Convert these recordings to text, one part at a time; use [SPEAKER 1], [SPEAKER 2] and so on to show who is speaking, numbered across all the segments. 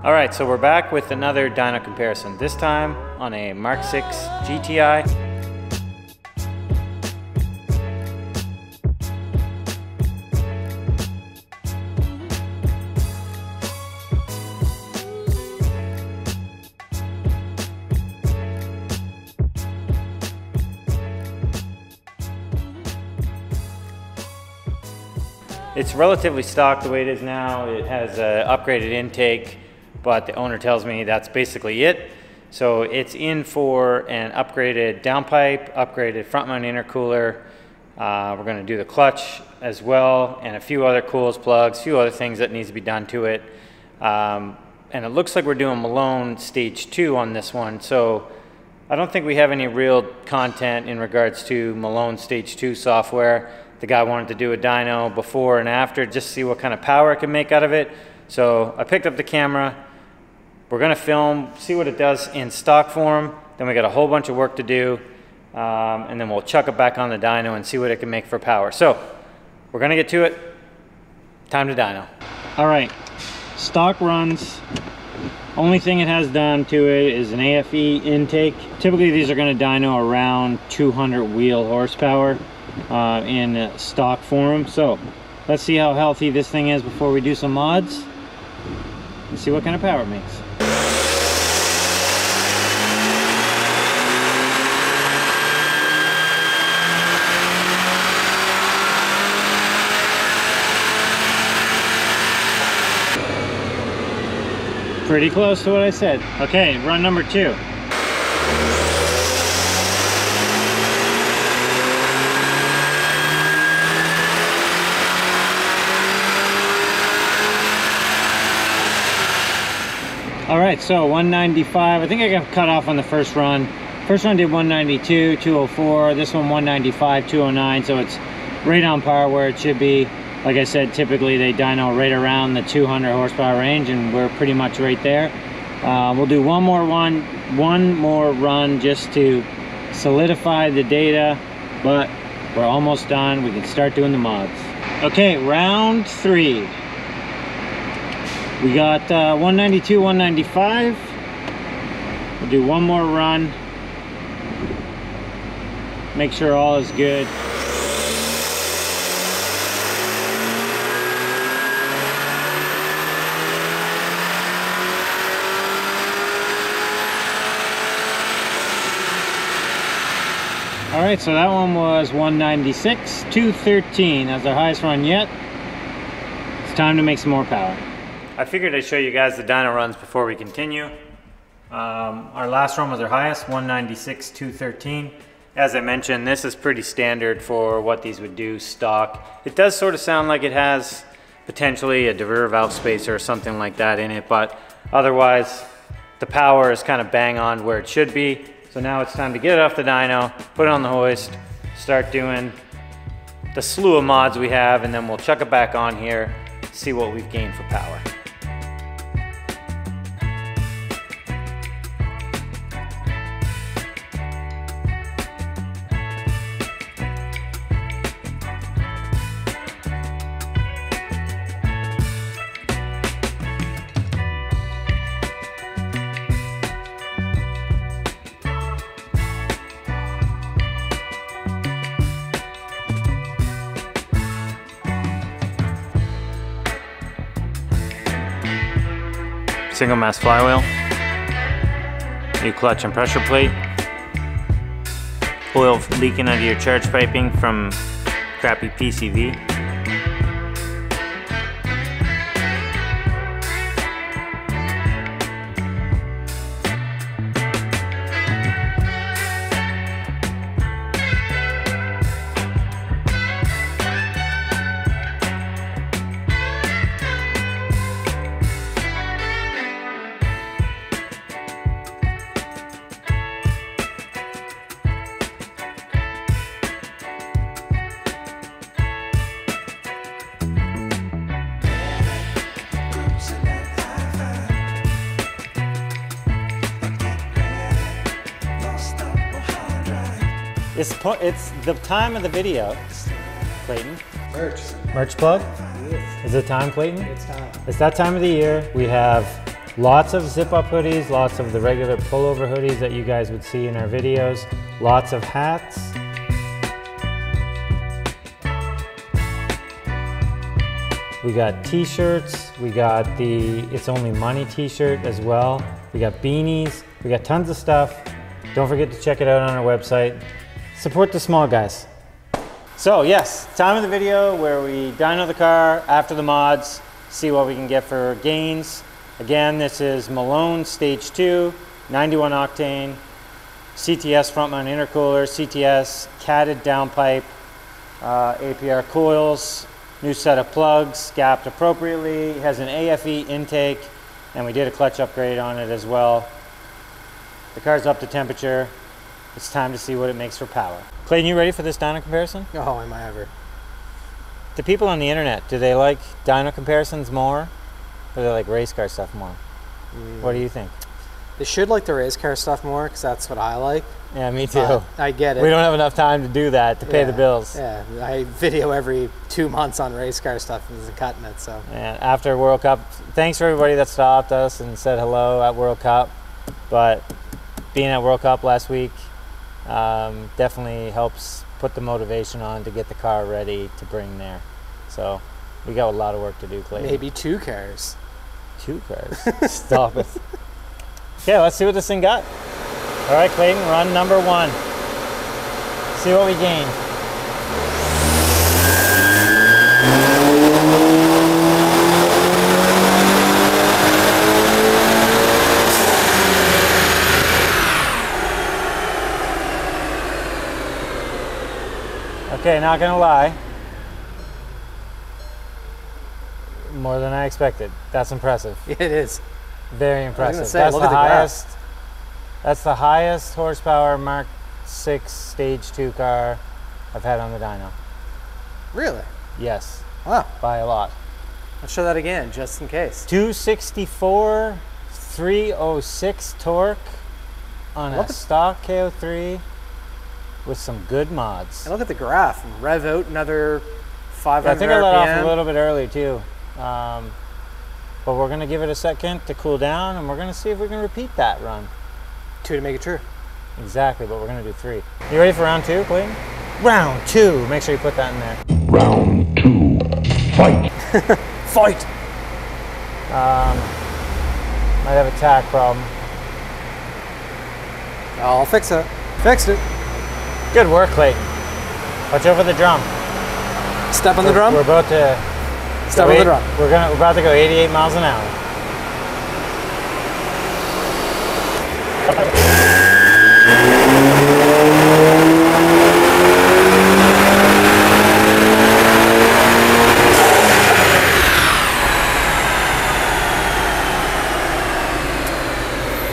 [SPEAKER 1] All right, so we're back with another dyno comparison, this time on a MK6 GTI. It's relatively stock the way it is now. It has an upgraded intake, but the owner tells me that's basically it. So it's in for an upgraded downpipe, upgraded front mount intercooler. We're gonna do the clutch as well, and a few other cools plugs, a few other things that needs to be done to it. And it looks like we're doing Malone Stage 2 on this one. So I don't think we have any real content in regards to Malone Stage 2 software. The guy wanted to do a dyno before and after, just see what kind of power I can make out of it. So I picked up the camera. We're gonna film, see what it does in stock form. Then we got a whole bunch of work to do. And then we'll chuck it back on the dyno and see what it can make for power. So we're gonna get to it. Time to dyno. All right, stock runs. Only thing it has done to it is an AFE intake. Typically these are gonna dyno around 200 wheel horsepower in stock form. So let's see how healthy this thing is before we do some mods and see what kind of power it makes. Pretty close to what I said. Okay, run number 2. All right, so 195. I think I got cut off on the first run. First run did 192, 204. This one 195, 209. So it's right on par where it should be. Like I said, typically they dyno right around the 200 horsepower range, and we're pretty much right there. We'll do one more run just to solidify the data, but we're almost done. We can start doing the mods. Okay, round 3. We got 192, 195. We'll do one more run. Make sure all is good. All right, so that one was 196, 213. That's our highest run yet. It's time to make some more power. I figured I'd show you guys the dyno runs before we continue. Our last run was our highest, 196, 213. As I mentioned, this is pretty standard for what these would do stock. It does sort of sound like it has potentially a diverter valve spacer or something like that in it, but otherwise the power is kind of bang on where it should be. So now it's time to get it off the dyno, put it on the hoist, start doing the slew of mods we have, and then we'll chuck it back on here, see what we've gained for power. Single mass flywheel, new clutch and pressure plate, oil leaking out of your charge piping from crappy PCV. It's the time of the video, Clayton.
[SPEAKER 2] Merch.
[SPEAKER 1] Merch plug?
[SPEAKER 2] Yes.
[SPEAKER 1] Is it time, Clayton?
[SPEAKER 2] It's time.
[SPEAKER 1] It's that time of the year. We have Lots of zip-up hoodies, lots of the regular pullover hoodies that you guys would see in our videos, lots of hats. We got t-shirts, we got the It's Only Money t-shirt as well. We got beanies, we got tons of stuff. Don't forget to check it out on our website. Support the small guys. So yes, time of the video where we dyno the car after the mods, see what we can get for gains. Again, this is Malone Stage 2, 91 octane, CTS front mount intercooler, CTS catted downpipe, APR coils, new set of plugs, gapped appropriately, it has an AFE intake, and we did a clutch upgrade on it as well. The car's up to temperature. It's time to see what it makes for power. Clayton, you ready for this dyno comparison?
[SPEAKER 2] Oh, am I ever.
[SPEAKER 1] The people on the internet, do they like dyno comparisons more? Or do they like race car stuff more? What do you think?
[SPEAKER 2] They should like the race car stuff more because that's what I like.
[SPEAKER 1] Yeah, me too.
[SPEAKER 2] I get it.
[SPEAKER 1] We don't have enough time to do that, to pay the bills.
[SPEAKER 2] Yeah, I video every 2 months on race car stuff and isn't cutting it, so.
[SPEAKER 1] And after World Cup, thanks for everybody that stopped us and said hello at World Cup. But being at World Cup last week definitely helps put the motivation on to get the car ready to bring there. So we got a lot of work to do, Clayton.
[SPEAKER 2] Maybe 2 cars.
[SPEAKER 1] 2 cars? Stop it. Okay, let's see what this thing got. All right, Clayton, run number 1. See what we gain. Okay, not gonna lie. More than I expected. That's impressive.
[SPEAKER 2] It is.
[SPEAKER 1] Very impressive.
[SPEAKER 2] Say,
[SPEAKER 1] that's the highest. That's the highest horsepower Mark 6 Stage 2 car I've had on the dyno.
[SPEAKER 2] Really?
[SPEAKER 1] Yes.
[SPEAKER 2] Wow.
[SPEAKER 1] By a lot.
[SPEAKER 2] Let's show that again, just in case.
[SPEAKER 1] 264, 306 torque on a stock KO3 with some good mods.
[SPEAKER 2] And look at the graph. Rev out another 500
[SPEAKER 1] I think I let
[SPEAKER 2] RPM.
[SPEAKER 1] off a little bit early too. But we're going to give it a second to cool down, and we're going to see if we can repeat that run.
[SPEAKER 2] 2 to make it true.
[SPEAKER 1] Exactly, but we're going to do 3. You ready for round 2, Clayton? Round 2. Make sure you put that in there.
[SPEAKER 3] Round 2. Fight.
[SPEAKER 2] Fight!
[SPEAKER 1] Might have a tack problem.
[SPEAKER 2] I'll fix it. Fixed it.
[SPEAKER 1] Good work, Clayton. Watch over the drum.
[SPEAKER 2] Step on the drum?
[SPEAKER 1] We're about to...
[SPEAKER 2] Step on the drum.
[SPEAKER 1] We're about to go 88 miles an hour.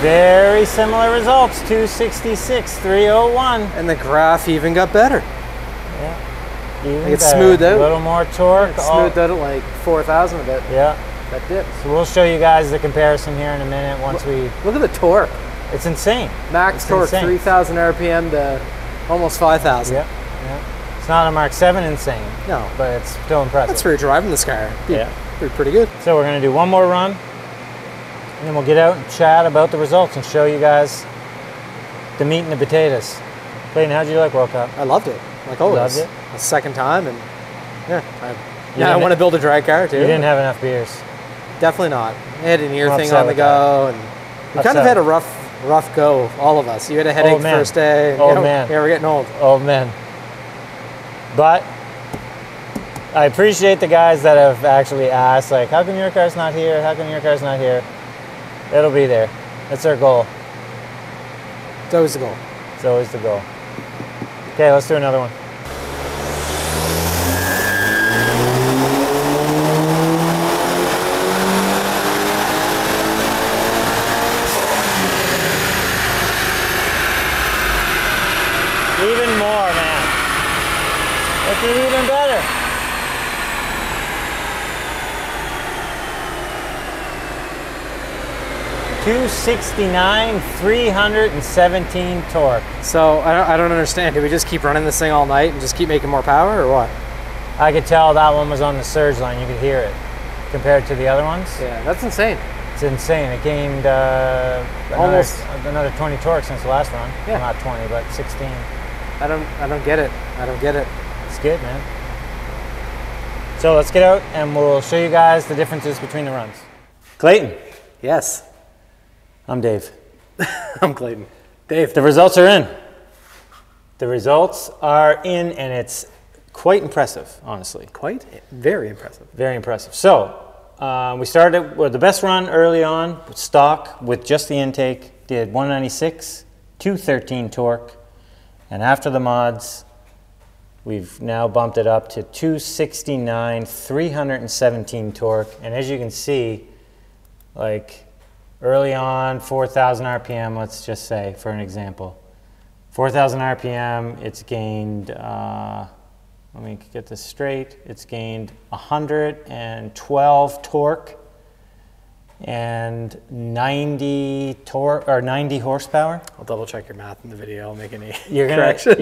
[SPEAKER 1] Very similar results, 266, 301.
[SPEAKER 2] And the graph even got better.
[SPEAKER 1] Yeah. Even
[SPEAKER 2] It's smoothed out.
[SPEAKER 1] A little more torque.
[SPEAKER 2] It's smoothed out at like 4,000 a bit.
[SPEAKER 1] Yeah.
[SPEAKER 2] That dip.
[SPEAKER 1] So we'll show you guys the comparison here in a minute once we...
[SPEAKER 2] Look at the torque.
[SPEAKER 1] It's insane.
[SPEAKER 2] Max torque, 3,000 RPM to almost 5,000.
[SPEAKER 1] Yeah. Yeah. It's not a Mark 7 insane. No. But it's still impressive.
[SPEAKER 2] That's for driving this car.
[SPEAKER 1] Yeah.
[SPEAKER 2] Pretty good.
[SPEAKER 1] So we're going to do one more run, and then we'll get out and chat about the results and show you guys the meat and the potatoes. Clayton, how'd you like World Cup?
[SPEAKER 2] I loved it. Like always.
[SPEAKER 1] Loved it?
[SPEAKER 2] A second time, and I want to build a drag car too.
[SPEAKER 1] You didn't have enough beers.
[SPEAKER 2] Definitely not. I had an ear
[SPEAKER 1] I'm
[SPEAKER 2] thing on the go, and we kind of had a rough go, all of us. You had a headache the first day. And,
[SPEAKER 1] old man.
[SPEAKER 2] Yeah, we're getting old.
[SPEAKER 1] Old men. But I appreciate the guys that have actually asked, like, how come your car's not here? How come your car's not here? It'll be there. That's our goal.
[SPEAKER 2] It's always the goal.
[SPEAKER 1] It's always the goal. Okay, let's do another one. Even more, man. Let's do even better. .269, 317 torque.
[SPEAKER 2] So I don't understand. Do we just keep running this thing all night and just keep making more power, or what?
[SPEAKER 1] I could tell that one was on the surge line. You could hear it compared to the other ones.
[SPEAKER 2] Yeah, that's insane.
[SPEAKER 1] It's insane. It gained
[SPEAKER 2] almost
[SPEAKER 1] another 20 torque since the last run.
[SPEAKER 2] Yeah.
[SPEAKER 1] Well, not 20, but 16.
[SPEAKER 2] I don't get it. I don't get it.
[SPEAKER 1] It's good, man. So let's get out and we'll show you guys the differences between the runs. Clayton.
[SPEAKER 2] Yes.
[SPEAKER 1] I'm Dave.
[SPEAKER 2] I'm Clayton. Dave.
[SPEAKER 1] The results are in. The results are in, and it's quite impressive, honestly.
[SPEAKER 2] Quite? Very impressive.
[SPEAKER 1] Very impressive. So we started with the best run early on, stock with just the intake, did 196, 213 torque, and after the mods, we've now bumped it up to 269, 317 torque, and as you can see, like early on, 4,000 RPM, let's just say, for an example. 4,000 RPM, it's gained, let me get this straight, it's gained 112 torque and 90 torque, or 90 horsepower.
[SPEAKER 2] I'll double check your math in the video. I'll make any
[SPEAKER 1] You're
[SPEAKER 2] corrections.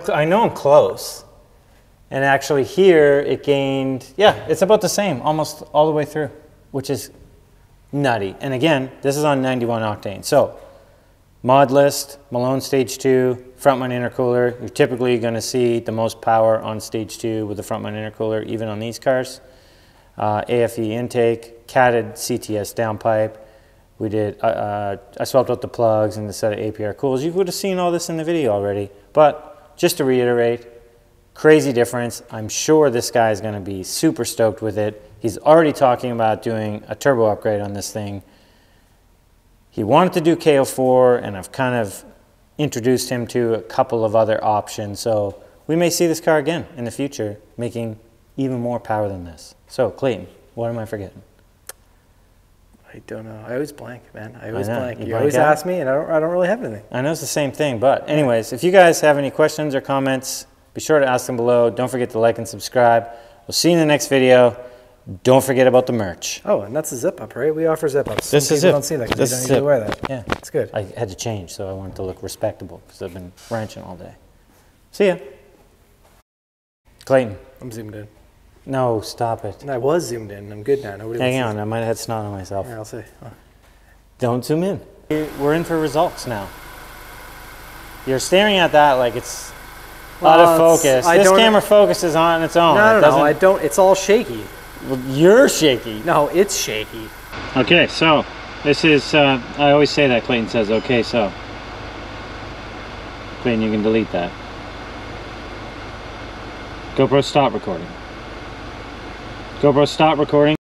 [SPEAKER 1] I know I'm close. And actually here it gained, yeah, it's about the same, almost all the way through, which is nutty. And again, this is on 91 octane. So mod list, Malone Stage 2, front mount intercooler. You're typically going to see the most power on Stage 2 with the front mount intercooler, even on these cars. AFE intake, catted CTS downpipe. We did, I swapped out the plugs and the set of APR cools. You would have seen all this in the video already. But just to reiterate, crazy difference. I'm sure this guy is going to be super stoked with it. He's already talking about doing a turbo upgrade on this thing. He wanted to do KO4, and I've kind of introduced him to a couple of other options. So we may see this car again in the future, making even more power than this. So Clayton, what am I forgetting?
[SPEAKER 2] I don't know. I always blank, man. I always blank. You
[SPEAKER 1] blank
[SPEAKER 2] always
[SPEAKER 1] out?
[SPEAKER 2] ask me, and I don't really have anything.
[SPEAKER 1] I know it's the same thing, but anyways, if you guys have any questions or comments, be sure to ask them below. Don't forget to like and subscribe. We'll see you in the next video. Don't forget about the merch.
[SPEAKER 2] Oh, and that's a zip up, right? We offer zip ups.
[SPEAKER 1] This is
[SPEAKER 2] People
[SPEAKER 1] it.
[SPEAKER 2] don't see that because
[SPEAKER 1] This
[SPEAKER 2] they don't
[SPEAKER 1] is
[SPEAKER 2] usually
[SPEAKER 1] it.
[SPEAKER 2] wear that.
[SPEAKER 1] Yeah.
[SPEAKER 2] It's good.
[SPEAKER 1] I had to change, so I wanted to look respectable because I've been ranching all day. See ya. Clayton.
[SPEAKER 2] I'm zoomed in.
[SPEAKER 1] No, stop it.
[SPEAKER 2] And I was zoomed in. I'm good now. Nobody
[SPEAKER 1] Hang
[SPEAKER 2] else
[SPEAKER 1] on, I might have had snot on myself.
[SPEAKER 2] Here, I'll see. Oh.
[SPEAKER 1] Don't zoom in. We're in for results now. You're staring at that like it's out of focus. This camera focuses on its own.
[SPEAKER 2] No, I don't. It's all shaky.
[SPEAKER 1] Well, you're shaky.
[SPEAKER 2] No, it's shaky.
[SPEAKER 1] Okay, so this is, I always say that. Clayton says, okay, so. Clayton, you can delete that. GoPro, stop recording. GoPro, stop recording.